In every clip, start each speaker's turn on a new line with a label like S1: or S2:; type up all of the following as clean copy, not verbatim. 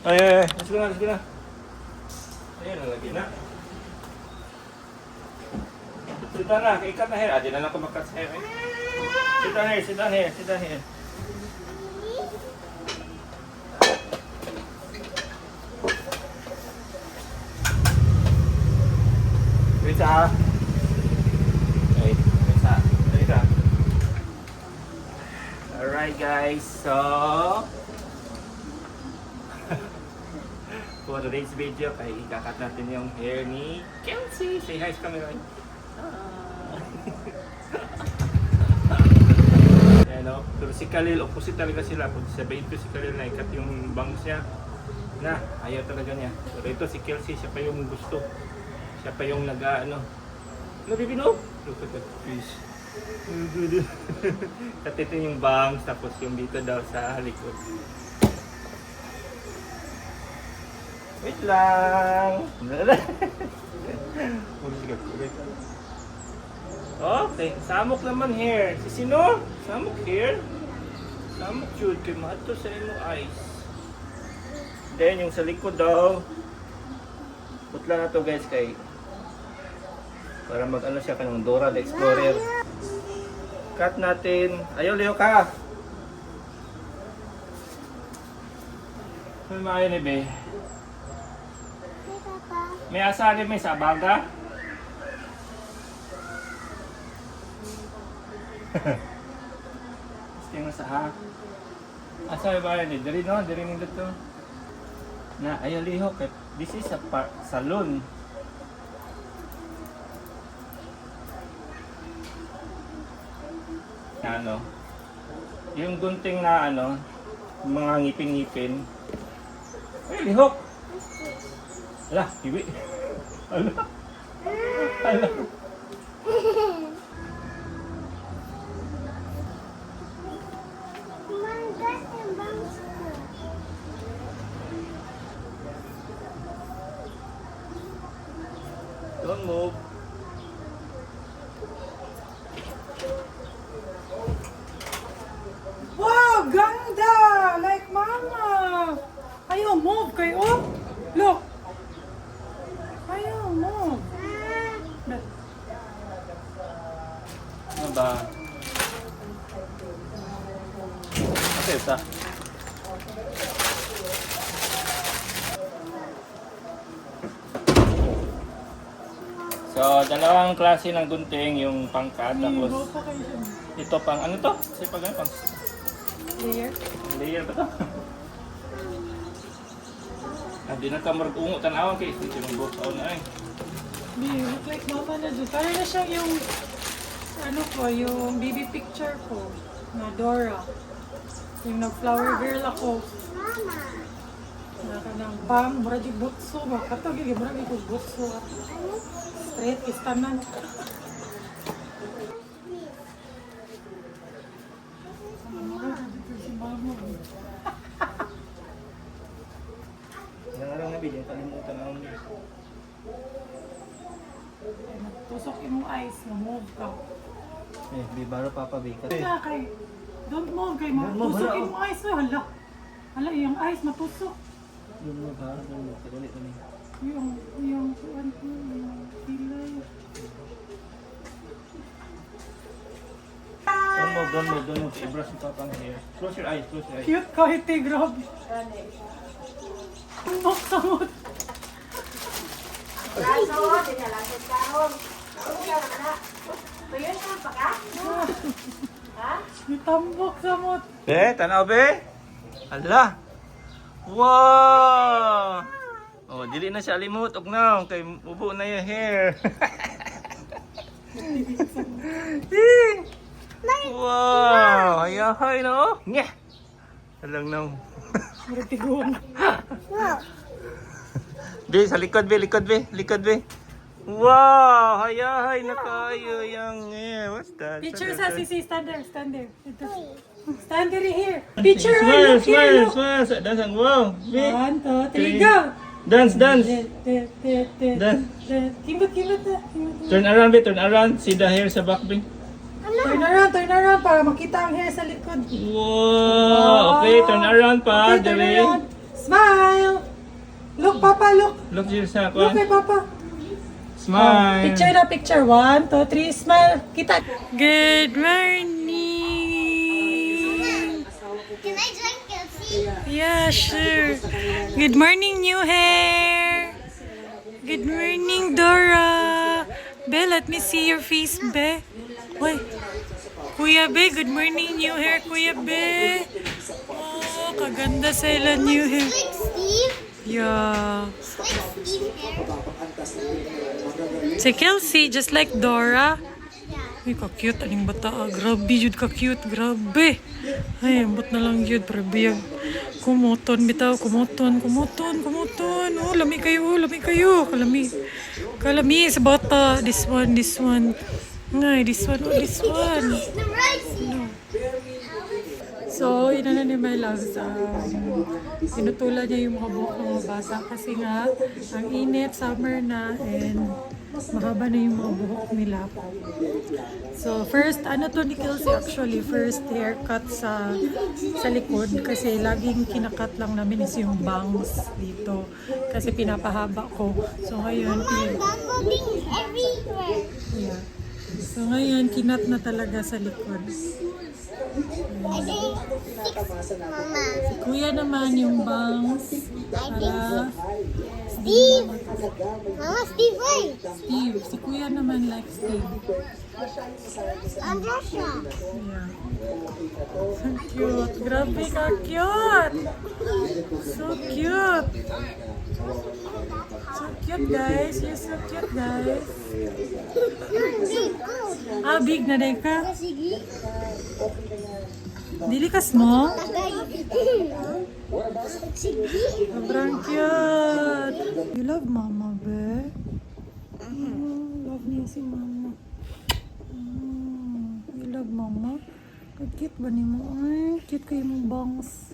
S1: Ay. Let's go na. Ayan, nalagyan na. Sit down na, ikat na hair. Di na lang ako makat sa hair. Sit down here. Wait sa. Wait sa. Dali ka. Alright guys, so for today's video, kay ikakat natin yung hair ni Kelsey. Say hi sa camera. Ayan o, pero si Khalil, opposite talaga sila. Kung sabihin ko si Khalil na ikat yung bangs niya, na ayaw talaga niya. Pero ito si Kelsey, siya pa yung gusto. Siya pa yung nag-ano. Nabibino? Look at that fish. Katitin yung bangs, tapos yung dito daw sa likod. Wait lang! Okay, samok naman hair. Si sino? Samok hair? Samok yun, kay mato sa imo eyes. Then yung sa likod daw, putla na to guys kay para mag-ano siya kanang Dora the Explorer. Cut natin. Ayaw, Leo ka! May maayo ni Be. May asali may sabaga. Tingnan sa ha. Asa ba yan eh? Diri no? Diri nito to. Na ayaw liho. This is a salon. Ano? Yung gunting na ano, mga ngipin-ngipin. Ay, lihok! Ala, kiwi. Ala. Don't move.
S2: Wow, ganda! Like mama! Ayaw, move kayo. Look! Ayaw, move.
S1: Ano ba? Okay, ito. So, dalawang klase ng gunting, yung pangkat, tapos ito pang, ano to? Kasi pag ano, pang
S2: Layer.
S1: layer ba to? Hindi na ka marag-ungo, tanawan kayo, hindi yung buhok sa una eh.
S2: Hindi, look like mama na doon. Para na siyang yung, ano ko, yung baby picture ko, na Dora. Yung nag-flower girl ako. Na kanang bang, mura di butso ba? Kato, gigi, mura di ko butso. Straight, kistanan.
S1: Ilang araw na bigyan, kalimutan na akong
S2: Tusok yung eyes, na-move ka.
S1: eh, di baro papabikat.
S2: Hala kay, don't move kay,
S1: Don't move,
S2: matusok
S1: hala,
S2: yung eyes. Hala, hala, yung eyes matusok.
S1: Yung mga baro, kadali na niya.
S2: Yung pilay.
S1: Don't move. I-brush yung papang hair. Close your eyes.
S2: Cute kahit eh, grabe. Tumbok samot. Itambok samot.
S1: Be, tanaw be? Hala. Wow! Oh, dili na siya alimut og na kay ubo na yung hair. Wow! Ayahay no? Nya. Alang nang.
S2: Murtigong.
S1: Be, sa likod be. Wow! Hayahay na kayo yung hair. What's that?
S2: Picture sa sisi, stand there. Ito. Stand there here. Picture, look here, look.
S1: Smile. Dance ang wow. Be.
S2: 1, 2, 3, go.
S1: Dance.
S2: Kimot na.
S1: Turn around. See the hair sa back, be.
S2: Turn around para makita ang hair sa likod.
S1: Wow! Okay, turn around pa.
S2: Okay, turn
S1: Dali.
S2: around. Smile! Look, Papa, look.
S1: Look dito sa
S2: Look
S1: ako.
S2: kay Papa.
S1: Smile.
S2: Picture na picture. 1, 2, 3, smile. Kita. Good morning.
S3: Can I join Kelsey?
S2: Yeah, sure. Good morning, new hair. Good morning, Dora. Be, let me see your face, Be. Wait. Kuya Be, good morning, new hair, Kuya Be. Oh, kaganda sa ila new hair.
S3: Like Steve?
S2: Yeah.
S3: Like Steve hair?
S2: Si Kelsey, just like Dora.
S3: Yeah.
S2: Ay, ka-cute. Aning bata. Grabe, yun ka-cute. Grabe. Ay, ambot na lang yun. Grabe yun. Kumuton, bitaw. Kumuton. Oh, lami kayo. Kalami. Kalami sa bata. This one. Ngay, this one.
S3: The right seat.
S2: So, inano ni my loves, pinutulan niya yung mga buhok ng mga bata kasi nga, ang init, summer na, and mahaba na yung mga buhok nila. So, first, ano to ni Kelsey actually, first haircut sa likod kasi laging kinakat lang namin is yung bangs dito kasi pinapahaba ko. So, ngayon,
S3: Downloading everywhere.
S2: yeah. So, ngayon, kinat na talaga sa likod.
S3: I think 6, Mama.
S2: Kuya naman yung bangs para
S3: Steve. Mama, Steve, why?
S2: Steve. Si Kuya naman like Steve.
S3: I'm Joshua.
S2: Yeah. So cute. Grabe ka cute. So cute. So cute guys. You're so cute guys.
S3: You're big. Oh.
S2: Ah, big na day ka.
S3: Sige.
S2: Dili ka small.
S3: Tagay. Sige.
S2: Sobrang cute. You love mama, be? Love niya si mama. You love mama? Cute ba ni mo? Ay, cute kayo mong bangs.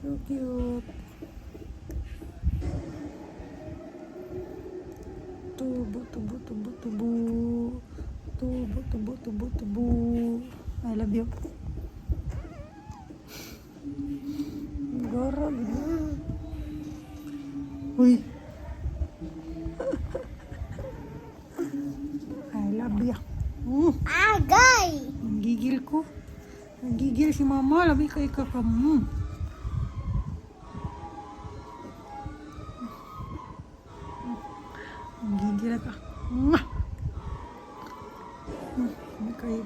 S2: So cute. Tubo. I love you. Goro, gitu. Uy. I love you.
S3: Agay.
S2: Ang gigil ko. Ang gigil si mama. Labi kay kakam. Ang gigil ka. Labi kay.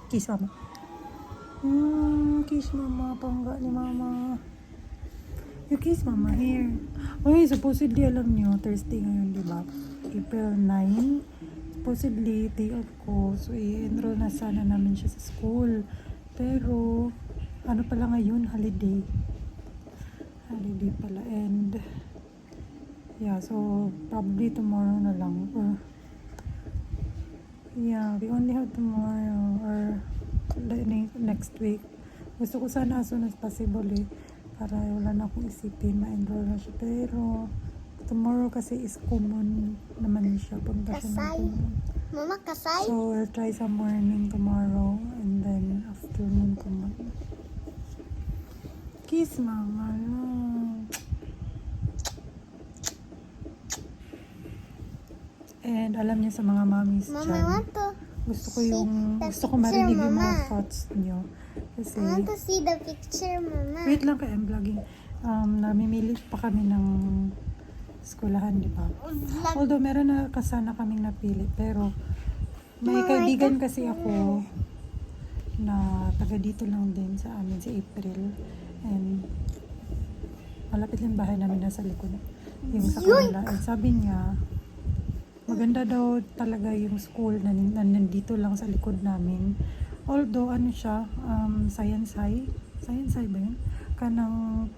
S2: Kiss mama. Kiss mama. Pangga ni mama. You kiss mama here. Uy, supposedly alam niyo, Thursday ngayon, di ba? April 9. Supposedly, day off ko. So, i-enroll na sana namin siya sa school. Pero, ano pala ngayon? Holiday. Holiday pala. And, yeah, so, probably tomorrow na lang. Or, yeah, we only have tomorrow. Or, next week. Gusto ko sana as soon as possible para wala na akong isipin, ma-enroll na siya. Pero, tomorrow kasi is common naman siya. Punta siya ng
S3: Kasay.
S2: common.
S3: Mama, kasay.
S2: So, we'll try sa morning tomorrow and then afternoon tomorrow. Kiss mama. No. And alam niyo sa mga mommies
S3: Mama, I
S2: dyan,
S3: want to.
S2: gusto ko marinig yung mga thoughts niyo. Kasi,
S3: I want to see the picture, Mama.
S2: wait lang kaya I'm vlogging. Namimili pa kami ng eskwelahan, di ba?
S3: Vlog.
S2: Although meron na kasana kaming napili, pero may kaibigan kasi ako na taga dito lang din sa amin, si April. And malapit lang bahay namin nasa likod. Yung sa kanila. And sabi niya, maganda daw talaga yung school na nandito lang sa likod namin. Although, ano siya, science high ba yun? Kanang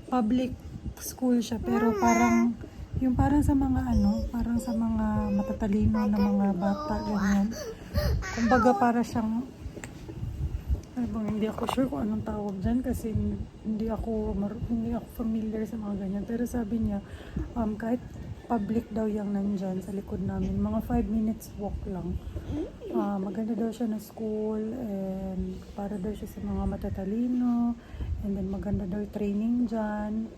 S2: public school siya, pero parang, yung parang sa mga parang sa mga matatalino na mga bata, ganyan. Kumbaga para siyang, hindi ako sure kung anong tawag dyan kasi hindi ako familiar sa mga ganyan. Pero sabi niya, kahit public daw yung nandyan sa likod namin. Mga 5 minutes walk lang. Maganda daw siya na school and para daw siya sa mga matatalino. And then maganda daw yung training dyan.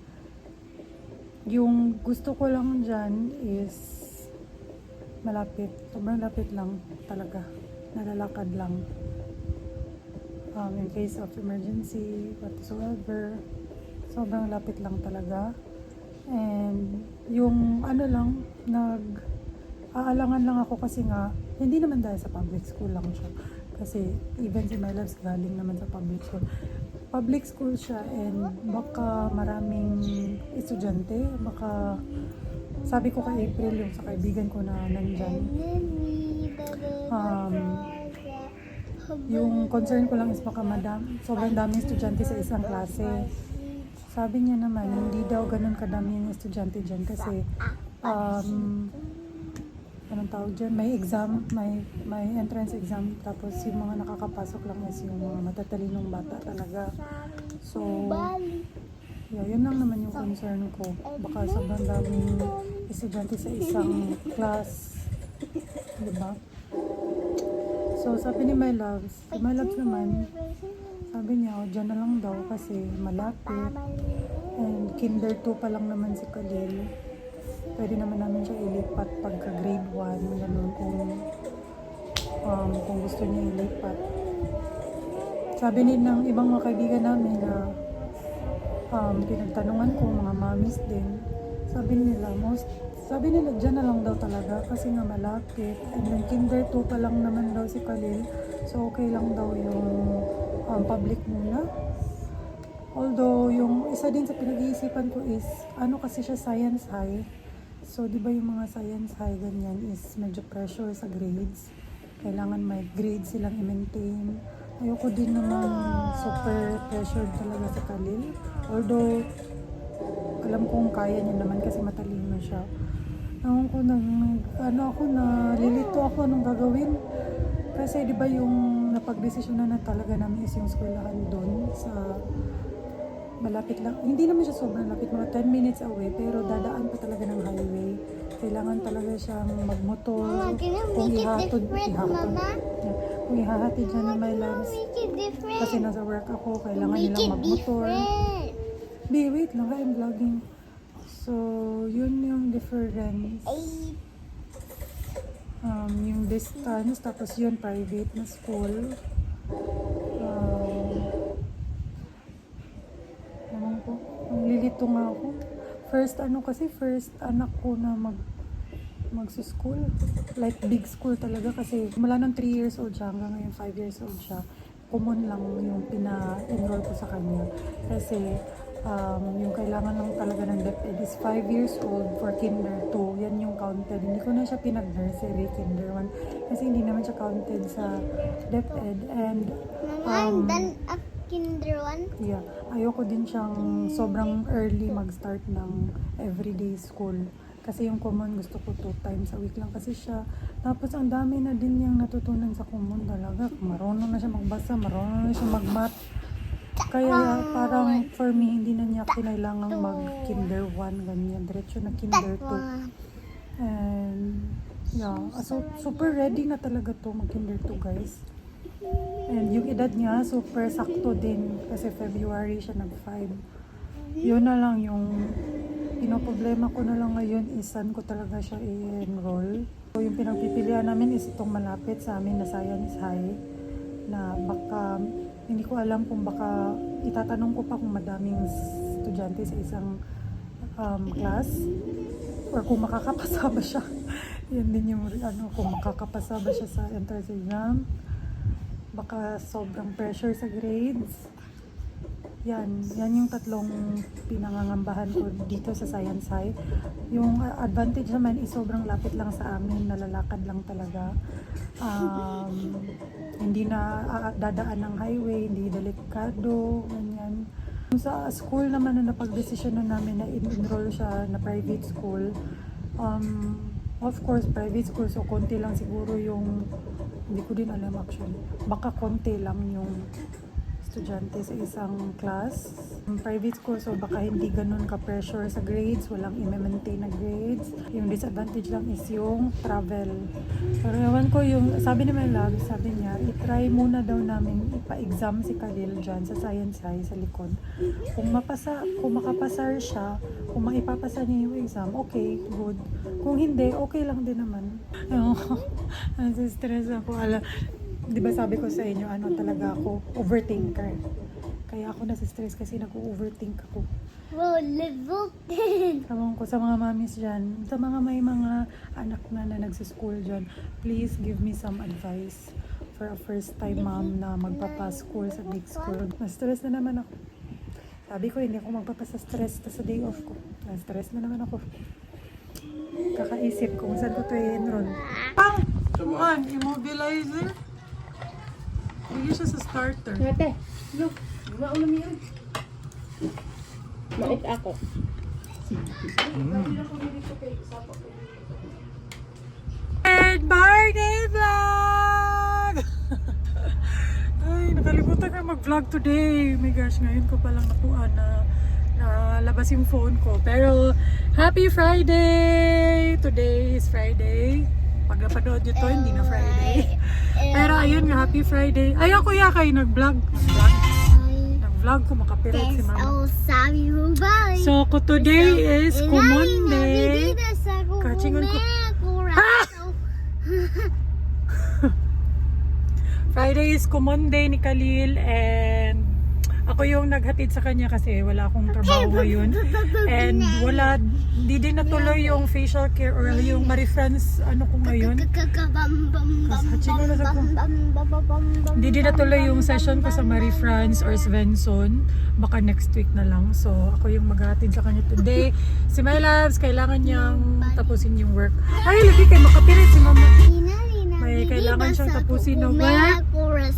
S2: Yung gusto ko lang dyan is malapit. Sobrang lapit lang talaga. Nalalakad lang. In case of emergency, whatsoever. Sobrang lapit lang talaga. And yung ano lang, aalangan lang ako kasi nga, hindi naman dahil sa public school lang siya. Kasi even si My Loves galing naman sa public school. Public school siya and baka maraming estudyante, baka sabi ko kay April yung sa kaibigan ko na nandyan. Yung concern ko lang is baka sobrang daming estudyante sa isang klase. Sabi niya naman, hindi daw ganun kadami yung estudyante dyan kasi anong tawag dyan, may exam, may entrance exam, tapos yung mga nakakapasok lang is yung mga matatalinong bata talaga. So, yeah, yun lang naman yung concern ko. Baka sobrang daming estudyante sa isang class. Diba? So, sabi ni My Loves naman, sabi niya, dyan na lang daw kasi malapit. And kinder 2 pa lang naman si Khalil. Pwede naman namin siya ilipat pagka grade 1. Ganun kung gusto niya ilipat. Sabi ng ibang mga kaibigan namin na pinagtanungan ko, mga mommies din. Sabi nila dyan na lang daw talaga kasi nga malapit. And then kinder 2 pa lang naman daw si Khalil. So okay lang daw yung public muna. Although yung isa din sa pinag-iisipan ko is ano kasi siya science high. So di ba yung mga science high ganyan is medyo pressure sa grades. Kailangan may grades silang i-maintain. Ayoko din naman super pressured talaga sa Khalil. Although alam kong kaya niya naman kasi matalino siya. Nalilito ako anong gagawin. Kasi di ba yung napagdesisyonan na talaga namin is yung eskwelahan doon sa malapit lang. Hindi naman siya sobrang lapit, mga 10 minutes away, pero dadaan pa talaga ng highway. Kailangan talaga siyang magmotor.
S3: Mama, can you
S1: Kung
S3: make it
S1: ihatod,
S3: different, Mama?
S1: Yeah. Kung ihahatid siya na My Loves.
S3: Make it different.
S1: Kasi nasa work ako, kailangan
S3: Make
S1: nilang
S3: it
S1: magmotor.
S3: different.
S2: Wait lang, I'm vlogging. So, yun yung difference. Yung distance, tapos yun, private na school. Ewan ko, nililito nga ako. First anak ko na magsuschool. Like big school talaga kasi mula nung 3 years old siya hanggang ngayon 5 years old siya. Common lang yung pina-enroll ko sa kanya. Kasi yung kailangan lang talaga ng DepEd is 5 years old for kinder 2. Yan yung counted. Hindi ko na siya pinag-nursery, kinder 1. Kasi hindi naman siya counted sa DepEd. And
S3: Mama, I'm done at kinder 1.
S2: yeah, ayoko din siyang sobrang early mag-start ng everyday school. Kasi yung common gusto ko 2 times a week lang kasi siya. Tapos ang dami na din niyang natutunan sa common talaga. Marunong na siya magbasa, marunong na siya mag-math. Kaya parang for me, hindi na niya kinailangang mag-kinder 1, ganyan. Diretso na kinder 2. And yeah, so super ready na talaga to mag-kinder 2 guys. And yung edad niya, super sakto din kasi February siya nag-5. Yun na lang yung pinoproblema ko na lang ngayon is saan ko talaga siya i-enroll. So yung pinagpipilian namin is itong malapit sa amin na Science High na baka hindi ko alam kung baka itatanong ko pa kung madaming estudyante sa isang class or kung makakapasa ba siya. Yan din yung kung makakapasa ba siya sa entrance exam. Baka sobrang pressure sa grades. Yan yung tatlong pinangangambahan ko dito sa Science High. Yung advantage naman is sobrang lapit lang sa amin, nalalakad lang talaga. Hindi na dadaan ng highway, hindi delikado, ganyan. Sa school naman na napag-desisyonan namin na enroll siya na private school, of course, private school, so konti lang siguro yung, hindi ko din alam actually, baka konti lang yung estudyante sa isang class. Private school, so baka hindi ganun ka-pressure sa grades, walang i-maintain na grades. Yung disadvantage lang is yung travel. Pero ewan ko yung, sabi ni Love, sabi niya, itry muna daw namin ipa-exam si Khalil dyan sa Science High sa likod. Kung makapasar siya, kung maipapasa niya yung exam, okay, good. Kung hindi, okay lang din naman. Stress ako. Di ba sabi ko sa inyo, ano talaga ako, overthinker. Kaya ako nasa-stress kasi nag-overthink ako.
S3: Bro, level 10.
S2: Kamang ko sa mga mamis dyan, sa mga may mga anak na nagsischool dyan, please give me some advice for a first time mom na magpapa-school sa big school. Na-stress na naman ako. Sabi ko, hindi ako magpapasa-stress sa day off ko. Na-stress na naman ako. Kakaisip kung saan ko ito i-enroll. Pang! Juan, immobilizer? Hindi siya sa starter.
S4: Ate, look, mauna mo yun. Bait ako.
S2: Good morning vlog! Ay, nakalimutan na mag-vlog today. My gosh, ngayon ko palang nakuha na labas yung phone ko. Pero, happy Friday! Today is Friday. Pag napanood nyo to, hindi na Friday. Pero ayun nga, happy Friday. Ay, ako kayo nag-vlog. Nag-vlog ko, makapirit si mama. So, ko today is Kumonday. Kachingon ko. Friday is Kumonday ni Khalil and ako yung naghatid sa kanya kasi wala akong trabaho ngayon. And hindi din natuloy yung facial care or yung Marifrance ano ko ngayon. Hindi din natuloy yung session ko sa Marifrance or Svensson. Baka next week na lang. So ako yung maghatid sa kanya today. Si My Loves, kailangan niyang tapusin yung work. Ay, lagi kayo makapirit si mama. May kailangan siyang tapusin ng work.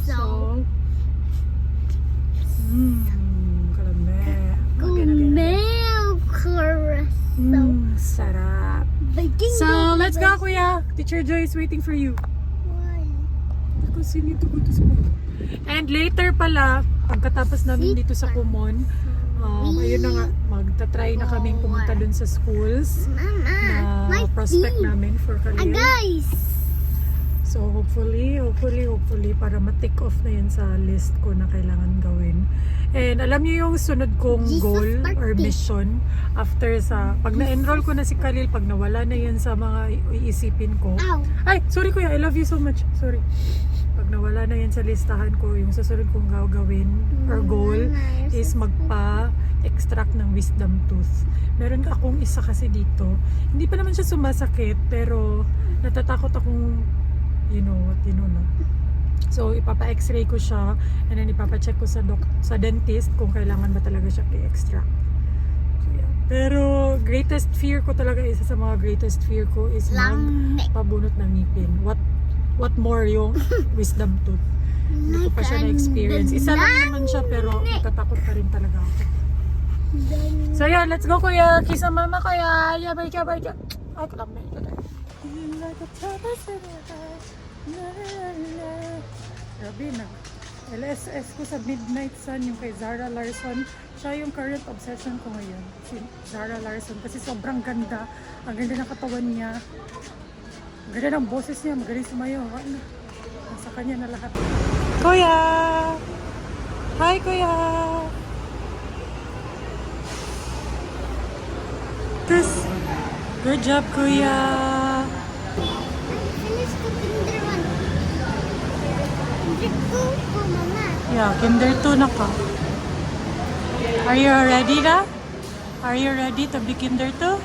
S2: So, kalame. Sarap. So, let's go, Kuya. Teacher Joy is waiting for you. Because you need to go to school. And later pala, pagkatapos namin dito sa Kumon, ayun na nga, magta-try na kaming pumunta dun sa schools na prospect namin for career.
S3: Guys!
S2: So hopefully para ma-tick off na yun sa list ko na kailangan gawin. And alam niyo yung sunod kong goal or mission after pag na-enroll ko na si Khalil, pag nawala na yan sa mga iisipin ko. Ay, sorry kuya, I love you so much. Sorry. Pag nawala na yan sa listahan ko, yung susunod kong gawin or goal is magpa-extract ng wisdom tooth. Meron akong isa kasi dito. Hindi pa naman siya sumasakit, pero natatakot akong you know no. So ipapa-x-ray ko siya and then ipapa-check ko sa dentist kung kailangan ba talaga siya i-extract. So, yeah. Pero greatest fear ko talaga, isa sa mga greatest fear ko is magpabunot ng ngipin. What more yung wisdom tooth. Hindi ko pa siya na-experience. Isa lang naman siya pero natatakot pa rin talaga ako. So yeah, let's go kuya. Kiss ang mama kuya. Yabay ka. Ay, kalamay ka tayo. Grabe na. LSS ko sa Midnight Sun, yung kay Zara Larsson. Siya yung current obsession ko ngayon. Si Zara Larsson. Kasi sobrang ganda. Ang ganda ng katawan niya. Ang ganda ng boses niya. Magaling sumayo. Nasa kanya na lahat. Kuya! Hi, Kuya! Good job, Kuya! Yeah, kinder 2 na ka. Are you ready na? Are you ready to be kinder 2?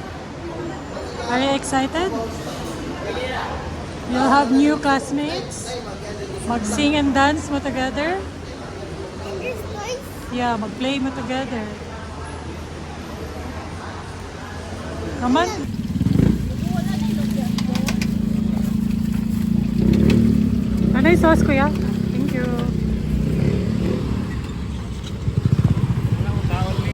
S2: Are you excited? You'll have new classmates? Mag-sing and dance mo together? Yeah, mag-play mo together. Come on. Ano yung sauce, Kuya?